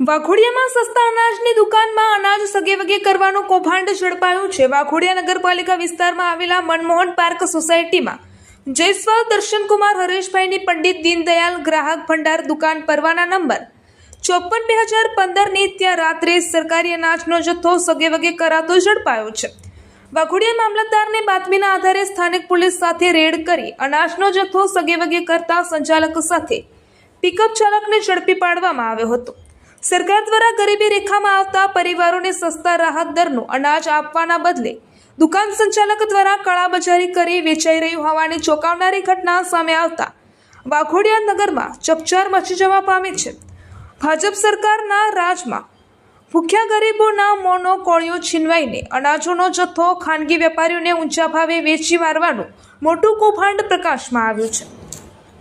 વાઘોડિયામાં સસ્તા અનાજની દુકાનમાં અનાજ સગેવગે કરવાનું કૌભાંડ ઝડપાયું છે। વાઘોડિયા નગરપાલિકા વિસ્તારમાં આવેલા મનમોહન પાર્ક સોસાયટીમાં જયસ્વાલ દર્શનકુમાર હરેશભાઈની પંડિત દીનદયાલ ગ્રાહક ભંડાર દુકાન પરવાના નંબર 54/2015ની ત્યાં રાત્રે સરકારી અનાજનો જથ્થો સગેવગે કરાતો ઝડપાયો છે। વાઘોડિયા મામલતદારને બાતમીના આધારે સ્થાનિક પોલીસ સાથે રેડ કરી અનાજનો જથ્થો સગેવગે કરતા સંચાલક સાથે પિકઅપ ચાલકને ઝડપી પાડવામાં આવ્યો હતો। સરકાર દ્વારા ગરીબી રેખામાં આવતા પરિવારોને સસ્તા રાહત દરનું અનાજ આપવાના બદલે દુકાન સંચાલક દ્વારા કાળાબજારી કરી વેચાઈ રહ્યું હોવાની ચોંકાવનારી ઘટના સામે આવતા વાઘોડિયા નગરમાં ચકચાર મચી જવા પામી છે। ભાજપ સરકારના રાજમાં ભૂખ્યા ગરીબોના મોંનો કોળિયો છીનવાઈને અનાજોનો જથ્થો ખાનગી વેપારીઓને ઊંચા ભાવે વેચી મારવાનું મોટું કૌભાંડ પ્રકાશમાં આવ્યું છે।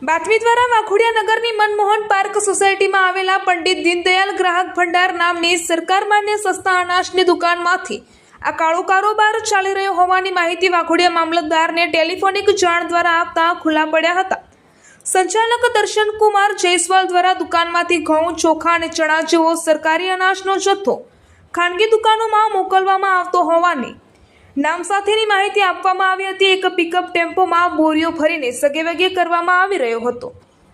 બાતમી દ્વારા વાઘોડિયા નગરની મનમોહન પાર્ક સોસાયટીમાં આવેલા પંડિત દીનદયાલ ગ્રાહક ભંડાર નામની સરકાર માન્ય સસ્તા અનાજની દુકાનમાંથી આ કાળો કારોબાર ચાલી રહ્યો હોવાની માહિતી વાઘોડિયા મામલતદારને ટેલિફોનિક જાણ દ્વારા આપતા ખુલ્લા પડ્યા હતા। સંચાલક દર્શનકુમાર જયસ્વાલ દ્વારા દુકાનમાંથી ઘઉં, ચોખા અને ચણા જેવો સરકારી અનાજનો જથ્થો ખાનગી દુકાનોમાં મોકલવામાં આવતો હોવાની નામ સાથેની માહિતી આપવામાં આવી હતી। એક પિકઅપ ટેમ્પોમાં બોરીઓ ભરીને સગેવગે કરવામાં આવી રહ્યો હતો।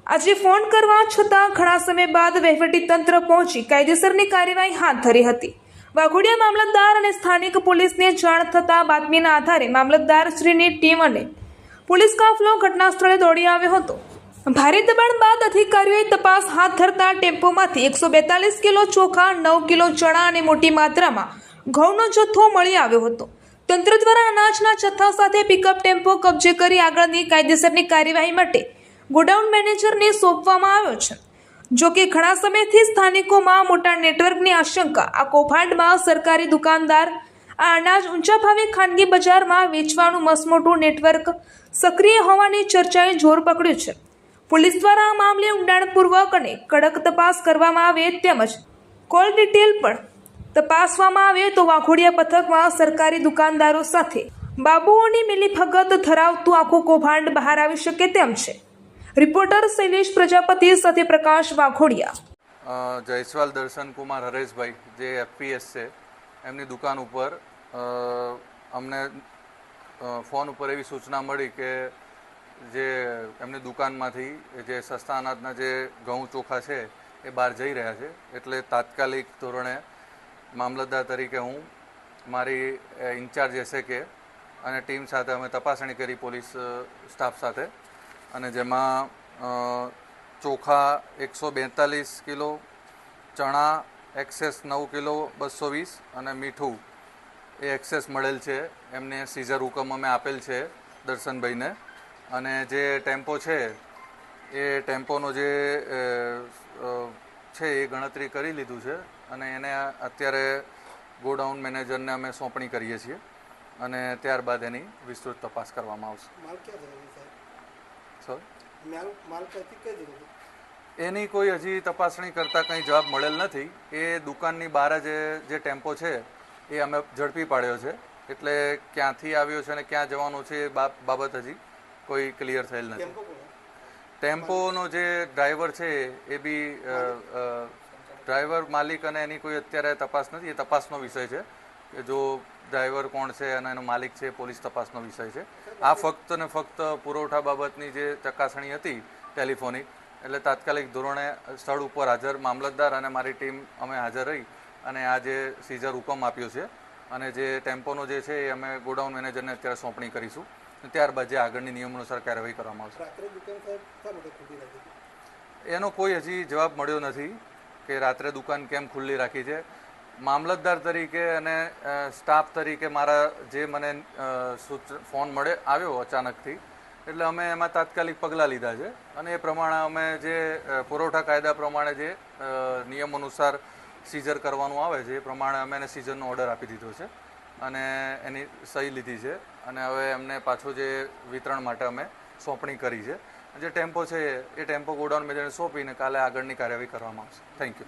આજે ફોન કરવા છતાં ઘણા સમય બાદ વહીવટીતંત્ર પહોંચી કાયદેસરની કાર્યવાહી હાથ ધરી હતી। વાઘોડિયા મામલતદાર અને સ્થાનિક પોલીસને જાણ થતાં બાતમીના આધારે મામલતદારશ્રીની ટીમ અને પોલીસ કાફલો ઘટના સ્થળે દોડી આવ્યો હતો। ભારે દબાણ બાદ અધિકારીઓએ તપાસ હાથ ધરતા ટેમ્પોમાંથી 142 કિલો ચોખા, 9 કિલો ચણા અને મોટી માત્રામાં ઘઉંનો જથ્થો મળી આવ્યો હતો। તંત્ર દ્વારા અનાજના જથ્થા સાથે પિકઅપ ટેમ્પો કબજે કરી આગળની કાયદેસરની કાર્યવાહી માટે ગોડાઉન મેનેજરને સોંપવામાં આવ્યો છે। જો કે ઘણા સમયથી સ્થાનિકોમાં મોટા નેટવર્કની આશંકા આ કૌભાંડમાં સરકારી દુકાનદાર આ અનાજ ઊંચા ભાવે ખાનગી બજારમાં વેચવાનું મસમોટું નેટવર્ક સક્રિય હોવાની ચર્ચાએ જોર પકડ્યું છે। પોલીસ દ્વારા આ મામલે ઊંડાણપૂર્વક અને કડક તપાસ કરવામાં આવે તેમજ કોલ ડિટેલ પણ તપાસવામાં આવે તો વાઘોડિયા પથકમાં સરકારી દુકાનદારો સાથે બાબુઓની મિલીભગત ધરાવતું આખું કૌભાંડ બહાર આવી શકે તેમ છે। રિપોર્ટર શૈલેષ પ્રજાપતિ સાથે પ્રકાશ, વાઘોડિયા। જયસ્વાલ દર્શનકુમાર હરેશભાઈ જે FPS છે એમની દુકાન ઉપર અમને ફોન ઉપર એવી સૂચના મળી કે જે એમની દુકાનમાંથી જે સસ્તા અનાજના જે ઘઉં ચોખા છે એ બહાર જઈ રહ્યા છે। એટલે તાત્કાલિક ધોરણે મામલતદાર તરીકે હું મારી ઇન્ચાર્જ SK અને ટીમ સાથે અમે તપાસણી કરી પોલીસ સ્ટાફ સાથે, અને જેમાં ચોખા 142 કિલો, ચણા એક્સેસ 9 કિલો 220 અને મીઠું એ એક્સેસ મળેલ છે। એમને સીઝર હુકમ અમે આપેલ છે દર્શનભાઈને, અને જે ટેમ્પો છે એ ટેમ્પોનો જે છે એ ગણતરી કરી લીધું છે અને એને અત્યારે ગોડાઉન મેનેજરને અમે સોંપણી કરીએ છીએ અને ત્યારબાદ એની વિસ્તૃત તપાસ કરવામાં આવશે। એની કોઈ હજી તપાસણી કરતાં કંઈ જવાબ મળેલ નથી। એ દુકાનની બહાર જ જે ટેમ્પો છે એ અમે ઝડપી પાડ્યો છે, એટલે ક્યાંથી આવ્યો છે અને ક્યાં જવાનો છે એ બાબત હજી કોઈ ક્લિયર થયેલ નથી। ટેમ્પોનો જે ડ્રાઈવર છે એ બી ડ્રાઈવર માલિક અને એની કોઈ અત્યારે તપાસ નથી, એ તપાસનો વિષય છે કે જો ડ્રાઈવર કોણ છે અને એનો માલિક છે પોલીસ તપાસનો વિષય છે। આ ફક્ત ને ફક્ત પુરવઠા બાબતની જે ચકાસણી હતી ટેલિફોનિક, એટલે તાત્કાલિક ધોરણે સ્થળ ઉપર હાજર મામલતદાર અને મારી ટીમ અમે હાજર રહી અને આ જે સીઝર હુકમ આપ્યો છે અને જે ટેમ્પોનો જે છે એ અમે ગોડાઉન મેનેજરને અત્યારે સોંપણી કરીશું, ત્યારબાદ જે આગળની નિયમ અનુસાર કાર્યવાહી કરવામાં આવશે। એનો કોઈ હજી જવાબ મળ્યો નથી કે રાત્રે દુકાન કેમ ખુલ્લી રાખી છે। મામલતદાર તરીકે અને સ્ટાફ તરીકે મારા જે મને ફોન આવ્યો અચાનકથી, એટલે અમે એમાં તાત્કાલિક પગલાં લીધા છે અને એ પ્રમાણે અમે જે પુરવઠા કાયદા પ્રમાણે જે નિયમ અનુસાર સીઝર કરવાનું આવે છે એ પ્રમાણે અમે એને સીઝરનો ઓર્ડર આપી દીધો છે અને એની સહી લીધી છે અને હવે એમને પાછું જે વિતરણ માટે અમે સોંપણી કરી છે। જે ટેમ્પો છે એ ટેમ્પો ગોડાઉન મેનેજરને સોંપીને કાલે આગળની કાર્યવાહી કરવામાં આવશે। Thank you.